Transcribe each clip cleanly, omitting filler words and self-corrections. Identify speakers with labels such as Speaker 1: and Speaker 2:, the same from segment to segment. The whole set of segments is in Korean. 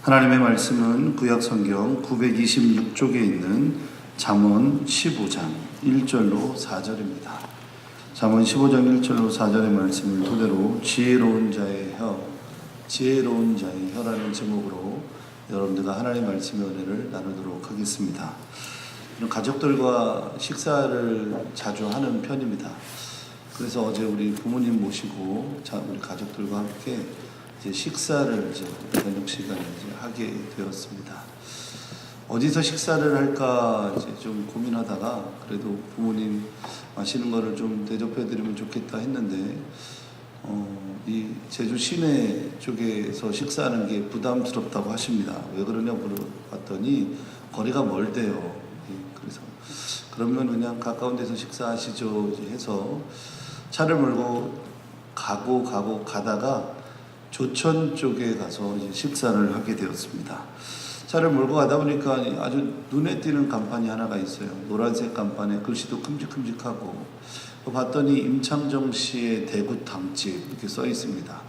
Speaker 1: 하나님의 말씀은 구약성경 926쪽에 있는 잠언 15장 1절로 4절입니다. 잠언 15장 1절로 4절의 말씀을 토대로 지혜로운 자의 혀라는 제목으로 여러분들과 하나님의 말씀의 은혜를 나누도록 하겠습니다. 가족들과 식사를 자주 하는 편입니다. 그래서 어제 우리 부모님 모시고 우리 가족들과 함께 식사를 저녁 시간에 하게 되었습니다. 어디서 식사를 할까 좀 고민하다가 그래도 부모님 마시는 거를 좀 대접해드리면 좋겠다 했는데 이 제주 시내 쪽에서 식사하는 게 부담스럽다고 하십니다. 왜 그러냐 물어봤더니 거리가 멀대요. 그래서 그러면 그냥 가까운 데서 식사하시죠 해서 차를 몰고 가다가 조천 쪽에 가서 식사를 하게 되었습니다. 차를 몰고 가다 보니까 아주 눈에 띄는 간판이 하나가 있어요. 노란색 간판에 글씨도 큼직큼직하고 봤더니 임창정 씨의 대구탕집 이렇게 써 있습니다.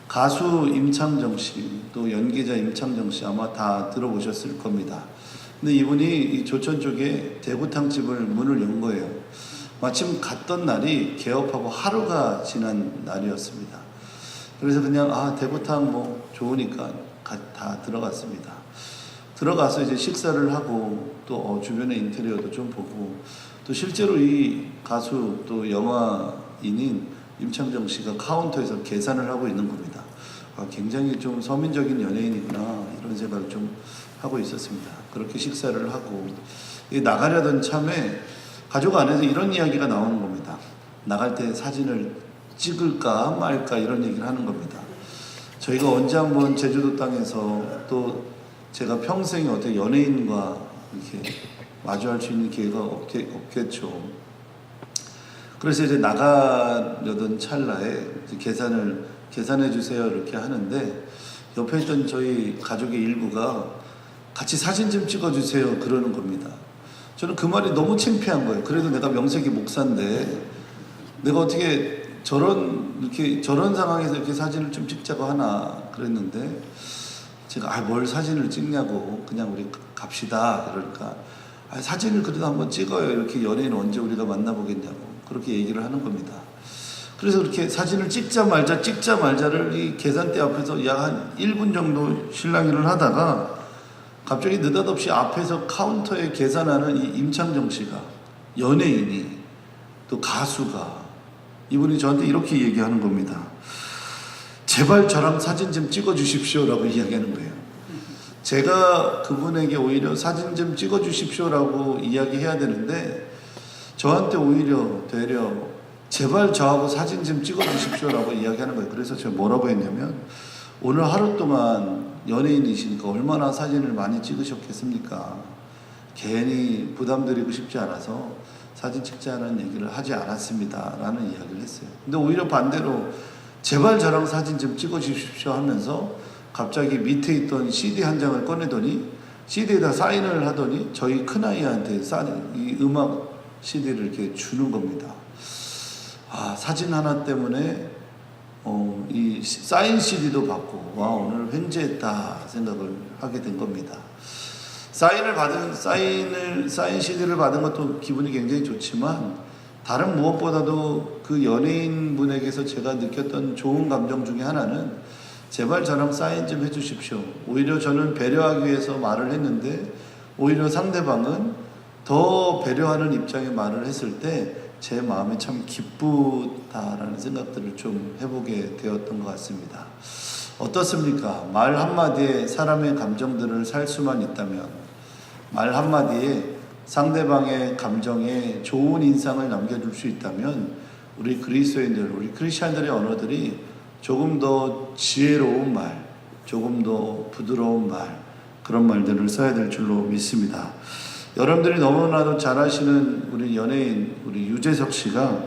Speaker 1: 가수 임창정 씨, 또 연기자 임창정 씨 아마 다 들어보셨을 겁니다. 근데 이분이 이 조천 쪽에 대구탕집을 문을 연 거예요. 마침 갔던 날이 개업하고 하루가 지난 날이었습니다. 그래서 그냥 대구탕 좋으니까 다 들어갔습니다. 들어가서 이제 식사를 하고 또 주변의 인테리어도 좀 보고 또 실제로 이 가수 또 영화인인 임창정 씨가 카운터에서 계산을 하고 있는 겁니다. 굉장히 좀 서민적인 연예인이구나 이런 생각을 좀 하고 있었습니다. 그렇게 식사를 하고 나가려던 참에 가족 안에서 이런 이야기가 나오는 겁니다. 나갈 때 사진을 찍을까 말까 이런 얘기를 하는 겁니다. 저희가 언제 한번 제주도 땅에서 또 제가 평생에 어떻게 연예인과 이렇게 마주할 수 있는 기회가 없겠죠. 그래서 이제 나가려던 찰나에 계산해 주세요 이렇게 하는데 옆에 있던 저희 가족의 일부가 같이 사진 좀 찍어 주세요 그러는 겁니다. 저는 그 말이 너무 창피한 거예요. 그래도 내가 명색이 목사인데 내가 어떻게 저런 상황에서 이렇게 사진을 좀 찍자고 하나 그랬는데 제가 뭘 사진을 찍냐고 그냥 우리 갑시다 그러니까 사진을 그래도 한번 찍어요. 이렇게 연예인 언제 우리가 만나보겠냐고 그렇게 얘기를 하는 겁니다. 그래서 그렇게 사진을 찍자 말자를 이 계산대 앞에서 약 한 1분 정도 실랑이를 하다가 갑자기 느닷없이 앞에서 카운터에 계산하는 이 임창정 씨가 연예인이 또 가수가 이분이 저한테 이렇게 얘기하는 겁니다. 제발 저랑 사진 좀 찍어주십시오 라고 이야기하는 거예요. 제가 그분에게 오히려 사진 좀 찍어주십시오 라고 이야기해야 되는데 저한테 오히려 되려 제발 저하고 사진 좀 찍어주십시오 라고 이야기하는 거예요. 그래서 제가 뭐라고 했냐면 오늘 하루 동안 연예인이시니까 얼마나 사진을 많이 찍으셨겠습니까? 괜히 부담드리고 싶지 않아서 사진 찍자는 얘기를 하지 않았습니다 라는 이야기를 했어요. 근데 오히려 반대로 제발 저랑 사진 좀 찍어주십시오 하면서 갑자기 밑에 있던 CD 한 장을 꺼내더니 CD에다 사인을 하더니 저희 큰아이한테 이 음악 CD를 이렇게 주는 겁니다. 사진 하나 때문에 이 사인 CD도 받고 오늘 횡재했다 생각을 하게 된 겁니다. 사인 CD를 받은 것도 기분이 굉장히 좋지만 다른 무엇보다도 그 연예인분에게서 제가 느꼈던 좋은 감정 중에 하나는 제발 저랑 사인 좀 해주십시오. 오히려 저는 배려하기 위해서 말을 했는데 오히려 상대방은 더 배려하는 입장에 말을 했을 때 제 마음이 참 기쁘다라는 생각들을 좀 해보게 되었던 것 같습니다. 어떻습니까? 말 한마디에 사람의 감정들을 살 수만 있다면 말 한마디에 상대방의 감정에 좋은 인상을 남겨줄 수 있다면 우리 그리스도인들, 우리 크리스찬들의 언어들이 조금 더 지혜로운 말, 조금 더 부드러운 말 그런 말들을 써야 될 줄로 믿습니다. 여러분들이 너무나도 잘 아시는 우리 연예인 우리 유재석 씨가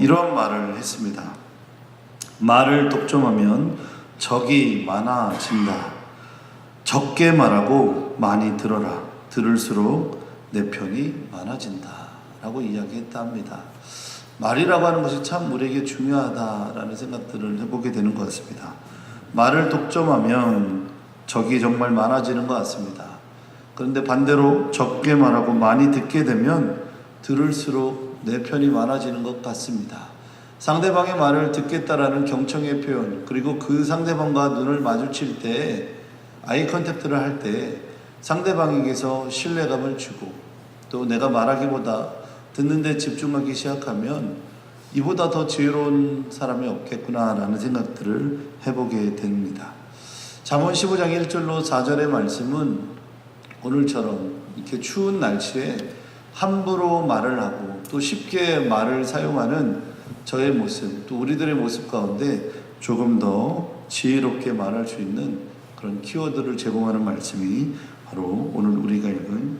Speaker 1: 이런 말을 했습니다. 말을 독점하면 적이 많아진다. 적게 말하고 많이 들어라. 들을수록 내 편이 많아진다 라고 이야기했다 합니다. 말이라고 하는 것이 참 우리에게 중요하다라는 생각들을 해보게 되는 것 같습니다. 말을 독점하면 적이 정말 많아지는 것 같습니다. 그런데 반대로 적게 말하고 많이 듣게 되면 들을수록 내 편이 많아지는 것 같습니다. 상대방의 말을 듣겠다라는 경청의 표현, 그리고 그 상대방과 눈을 마주칠 때 아이 컨택트를 할 때 상대방에게서 신뢰감을 주고, 또 내가 말하기보다 듣는 데 집중하기 시작하면 이보다 더 지혜로운 사람이 없겠구나라는 생각들을 해보게 됩니다. 잠언 15장 1절로 4절의 말씀은 오늘처럼 이렇게 추운 날씨에 함부로 말을 하고 또 쉽게 말을 사용하는 저의 모습, 또 우리들의 모습 가운데 조금 더 지혜롭게 말할 수 있는 그런 키워드를 제공하는 말씀이 바로 오늘 우리가 읽은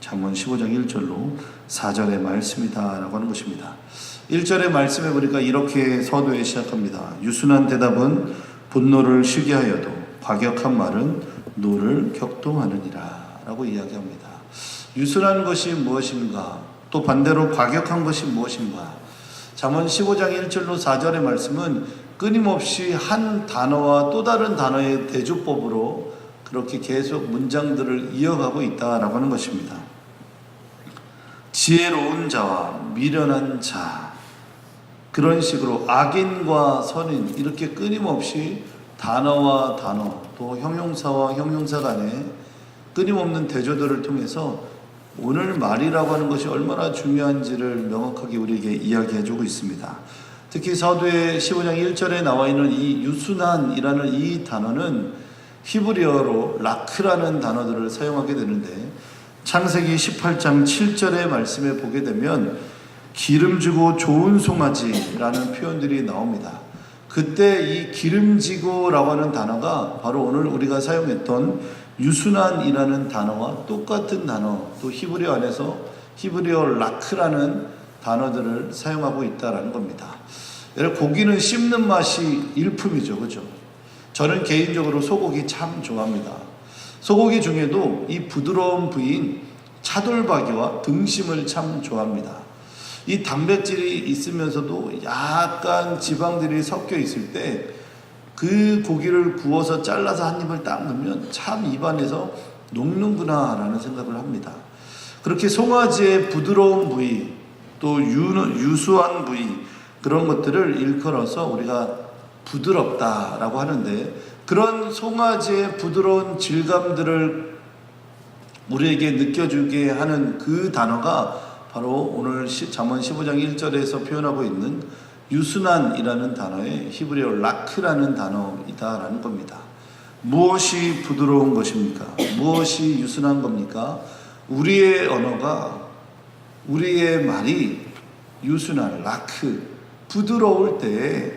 Speaker 1: 잠언 15장 1절로 4절의 말씀이다라고 하는 것입니다. 1절의 말씀에 보니까 이렇게 서두에 시작합니다. 유순한 대답은 분노를 쉬게 하여도 과격한 말은 노를 격동하느니라 라고 이야기합니다. 유순한 것이 무엇인가, 또 반대로 과격한 것이 무엇인가. 잠언 15장 1절로 4절의 말씀은 끊임없이 한 단어와 또 다른 단어의 대조법으로 그렇게 계속 문장들을 이어가고 있다라고 하는 것입니다. 지혜로운 자와 미련한 자, 그런 식으로 악인과 선인, 이렇게 끊임없이 단어와 단어, 또 형용사와 형용사 간에 끊임없는 대조들을 통해서 오늘 말이라고 하는 것이 얼마나 중요한지를 명확하게 우리에게 이야기해주고 있습니다. 특히 서두에 15장 1절에 나와 있는 이 유순한이라는 이 단어는 히브리어로 라크라는 단어들을 사용하게 되는데, 창세기 18장 7절의 말씀에 보게 되면 기름지고 좋은 송아지라는 표현들이 나옵니다. 그때 이 기름지고라고 하는 단어가 바로 오늘 우리가 사용했던 유순한이라는 단어와 똑같은 단어, 또 히브리어 안에서 히브리어 라크라는 단어들을 사용하고 있다는 겁니다. 고기는 씹는 맛이 일품이죠, 그죠? 저는 개인적으로 소고기 참 좋아합니다. 소고기 중에도 이 부드러운 부위인 차돌박이와 등심을 참 좋아합니다. 이 단백질이 있으면서도 약간 지방들이 섞여 있을 때 그 고기를 구워서 잘라서 한 입을 딱 넣으면 참 입안에서 녹는구나 라는 생각을 합니다. 그렇게 송아지의 부드러운 부위, 또 유수한 부위, 그런 것들을 일컬어서 우리가 부드럽다라고 하는데, 그런 송아지의 부드러운 질감들을 우리에게 느껴주게 하는 그 단어가 바로 오늘 잠언 15장 1절에서 표현하고 있는 유순한이라는 단어의 히브리어 라크라는 단어이다라는 겁니다. 무엇이 부드러운 것입니까? 무엇이 유순한 겁니까? 우리의 언어가, 우리의 말이 유순한, 라크, 부드러울 때에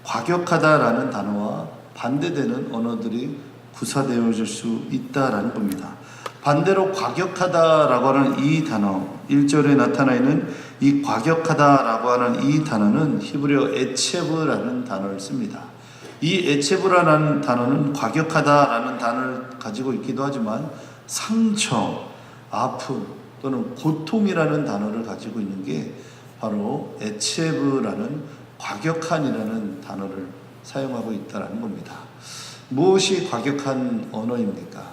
Speaker 1: 과격하다라는 단어와 반대되는 언어들이 구사되어질 수 있다라는 겁니다. 반대로 과격하다라고 하는 이 단어, 1절에 나타나 있는 이 과격하다라고 하는 이 단어는 히브리어 에체브라는 단어를 씁니다. 이 에체브라는 단어는 과격하다라는 단어를 가지고 있기도 하지만 상처, 아픔 또는 고통이라는 단어를 가지고 있는 게 바로 에체브라는 과격한이라는 단어를 사용하고 있다는 겁니다. 무엇이 과격한 언어입니까?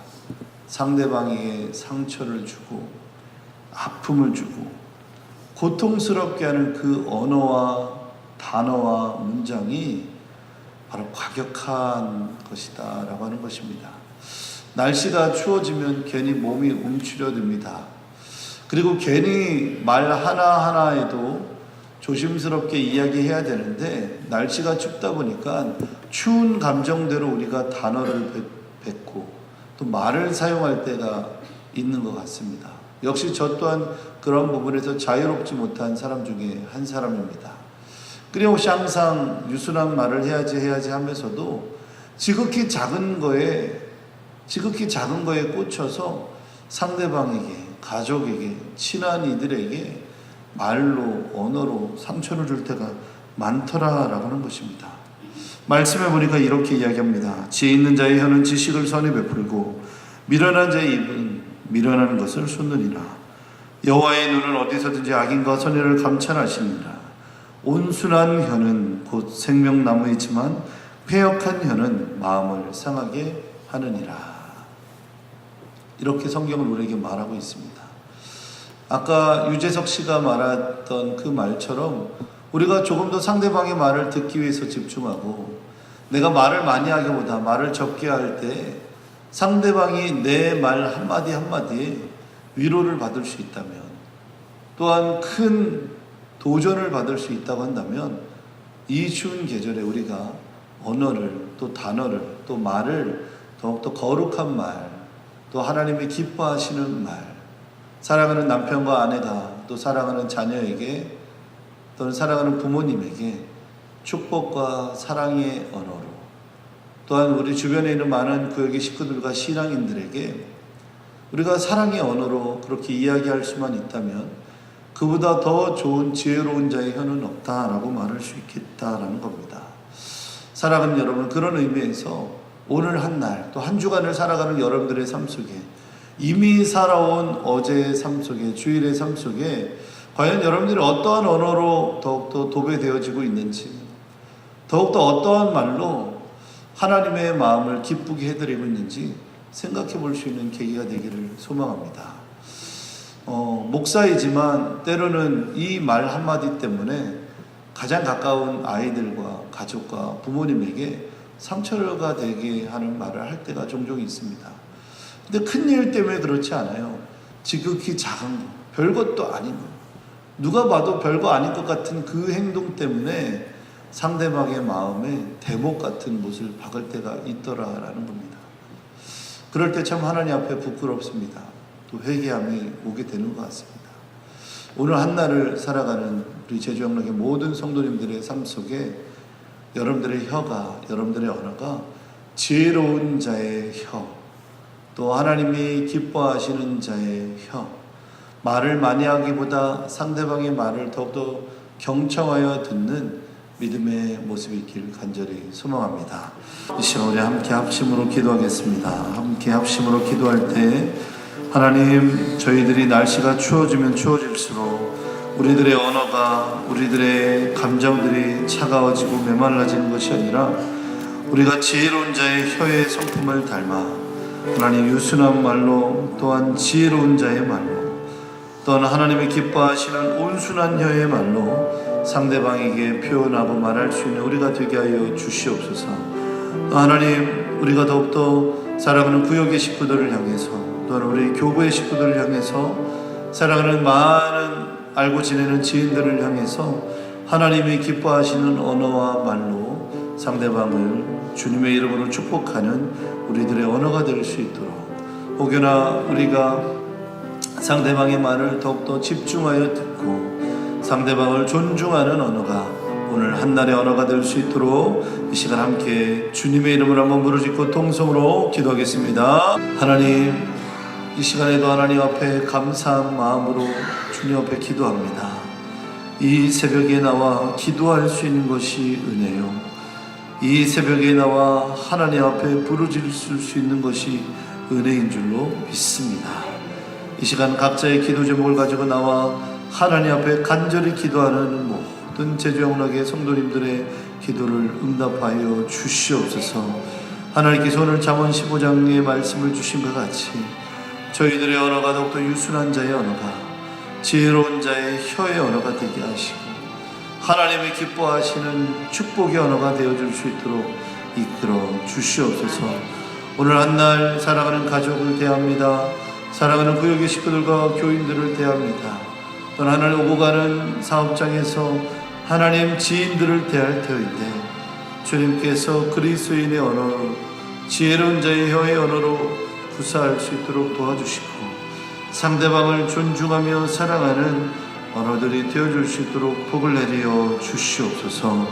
Speaker 1: 상대방에게 상처를 주고 아픔을 주고 고통스럽게 하는 그 언어와 단어와 문장이 바로 과격한 것이다 라고 하는 것입니다. 날씨가 추워지면 괜히 몸이 움츠려듭니다. 그리고 괜히 말 하나하나에도 조심스럽게 이야기해야 되는데, 날씨가 춥다 보니까 추운 감정대로 우리가 단어를 뱉고 또 말을 사용할 때가 있는 것 같습니다. 역시 저 또한 그런 부분에서 자유롭지 못한 사람 중에 한 사람입니다. 끊임없이 항상 유순한 말을 해야지 하면서도 지극히 작은 거에 꽂혀서 상대방에게, 가족에게, 친한 이들에게 말로, 언어로 상처를 줄 때가 많더라라고 하는 것입니다. 말씀해 보니까 이렇게 이야기합니다. 지혜 있는 자의 혀는 지식을 선히 베풀고 미련한 자의 입은 미련한 것을 쏟느니라. 여호와의 눈은 어디서든지 악인과 선인을 감찰하시느니라. 온순한 혀는 곧 생명나무이지만 패역한 혀는 마음을 상하게 하느니라. 이렇게 성경은 우리에게 말하고 있습니다. 아까 유재석 씨가 말했던 그 말처럼 우리가 조금 더 상대방의 말을 듣기 위해서 집중하고, 내가 말을 많이 하기보다 말을 적게 할 때 상대방이 내 말 한마디 한마디에 위로를 받을 수 있다면, 또한 큰 도전을 받을 수 있다고 한다면, 이 추운 계절에 우리가 언어를, 또 단어를, 또 말을 더욱더 거룩한 말, 또 하나님이 기뻐하시는 말, 사랑하는 남편과 아내가, 또 사랑하는 자녀에게, 또는 사랑하는 부모님에게 축복과 사랑의 언어로, 또한 우리 주변에 있는 많은 구역의 식구들과 신앙인들에게 우리가 사랑의 언어로 그렇게 이야기할 수만 있다면 그보다 더 좋은 지혜로운 자의 혀는 없다라고 말할 수 있겠다라는 겁니다. 사랑하는 여러분, 그런 의미에서 오늘 한 날, 또 한 주간을 살아가는 여러분들의 삶 속에, 이미 살아온 어제의 삶 속에, 주일의 삶 속에 과연 여러분들이 어떠한 언어로 더욱더 도배되어지고 있는지, 더욱더 어떠한 말로 하나님의 마음을 기쁘게 해드리고 있는지 생각해 볼 수 있는 계기가 되기를 소망합니다. 목사이지만 때로는 이 말 한마디 때문에 가장 가까운 아이들과 가족과 부모님에게 상처가 되게 하는 말을 할 때가 종종 있습니다. 근데 큰일 때문에 그렇지 않아요. 지극히 작은 거, 별것도 아닌 거, 누가 봐도 별거 아닌 것 같은 그 행동 때문에 상대방의 마음에 대목 같은 못을 박을 때가 있더라라는 겁니다. 그럴 때 참 하나님 앞에 부끄럽습니다. 또 회개함이 오게 되는 것 같습니다. 오늘 한날을 살아가는 우리 제주영락의 모든 성도님들의 삶 속에 여러분들의 혀가, 여러분들의 언어가 지혜로운 자의 혀, 또 하나님이 기뻐하시는 자의 혀, 말을 많이 하기보다 상대방의 말을 더욱더 경청하여 듣는 믿음의 모습이 있길 간절히 소망합니다. 이 시간 우리 함께 합심으로 기도하겠습니다. 함께 합심으로 기도할 때 하나님, 저희들이 날씨가 추워지면 추워질수록 우리들의 언어가, 우리들의 감정들이 차가워지고 메말라지는 것이 아니라 우리가 지혜로운 자의 혀의 성품을 닮아 하나님 유순한 말로, 또한 지혜로운 자의 말로, 또한 하나님의 기뻐하시는 온순한 혀의 말로 상대방에게 표현하고 말할 수 있는 우리가 되게 하여 주시옵소서. 또 하나님, 우리가 더욱더 사랑하는 구역의 식구들을 향해서, 또한 우리 교구의 식구들을 향해서, 사랑하는 많은 알고 지내는 지인들을 향해서 하나님이 기뻐하시는 언어와 말로 상대방을 주님의 이름으로 축복하는 우리들의 언어가 될 수 있도록, 혹여나 우리가 상대방의 말을 더욱더 집중하여 듣고 상대방을 존중하는 언어가 오늘 한날의 언어가 될 수 있도록 이 시간 함께 주님의 이름으로 한번 부르짖고 통성으로 기도하겠습니다. 하나님, 이 시간에도 하나님 앞에 감사한 마음으로 주님 앞에 기도합니다. 이 새벽에 나와 기도할 수 있는 것이 은혜요, 이 새벽에 나와 하나님 앞에 부르짖을 수 있는 것이 은혜인 줄로 믿습니다. 이 시간 각자의 기도 제목을 가지고 나와 하나님 앞에 간절히 기도하는 모든 제주영락의 성도님들의 기도를 응답하여 주시옵소서. 하나님께서 오늘 잠언 15장의 말씀을 주신 것 같이 저희들의 언어가 더욱더 유순한 자의 언어가, 지혜로운 자의 혀의 언어가 되게 하시고 하나님이 기뻐하시는 축복의 언어가 되어줄 수 있도록 이끌어 주시옵소서. 오늘 한날 사랑하는 가족을 대합니다. 사랑하는 구역의 식구들과 교인들을 대합니다. 또는 하나님 오고 가는 사업장에서 하나님 지인들을 대할 터인데 주님께서 그리스도인의 언어로, 지혜로운 자의 혀의 언어로 구사할 수 있도록 도와주시고 상대방을 존중하며 사랑하는 언어들이 되어줄 수 있도록 복을 내려 주시옵소서.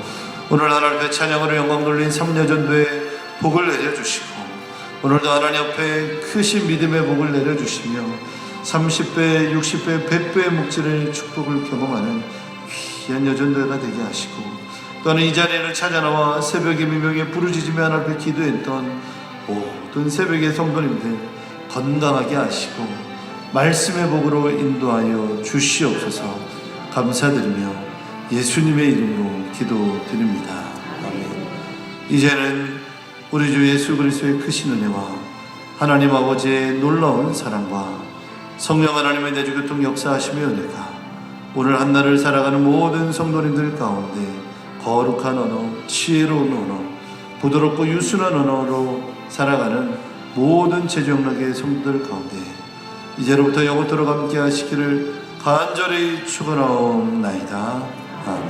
Speaker 1: 오늘 하나님 앞에 찬양으로 영광 돌린 삼려전도에 복을 내려주시고 오늘도 하나님 앞에 크신 믿음의 복을 내려주시며 30배, 60배, 100배의 목질의 축복을 경험하는 귀한 여전도회가 되게 하시고, 또는 이 자리를 찾아나와 새벽의 미명에 부르짖으며 하나님 앞에 기도했던 모든 새벽의 성도님들 건강하게 하시고 말씀의 복으로 인도하여 주시옵소서. 감사드리며 예수님의 이름으로 기도드립니다. 아멘. 이제는 우리 주 예수 그리스도의 크신 은혜와 하나님 아버지의 놀라운 사랑과 성령 하나님의 내주교통 역사하심의 은혜가 오늘 한날을 살아가는 모든 성도님들 가운데 거룩한 언어, 지혜로운 언어, 부드럽고 유순한 언어로 살아가는 모든 제정락의 성도들 가운데 이제로부터 영원토록 함께 하시기를 간절히 축원하옵나이다. 아멘.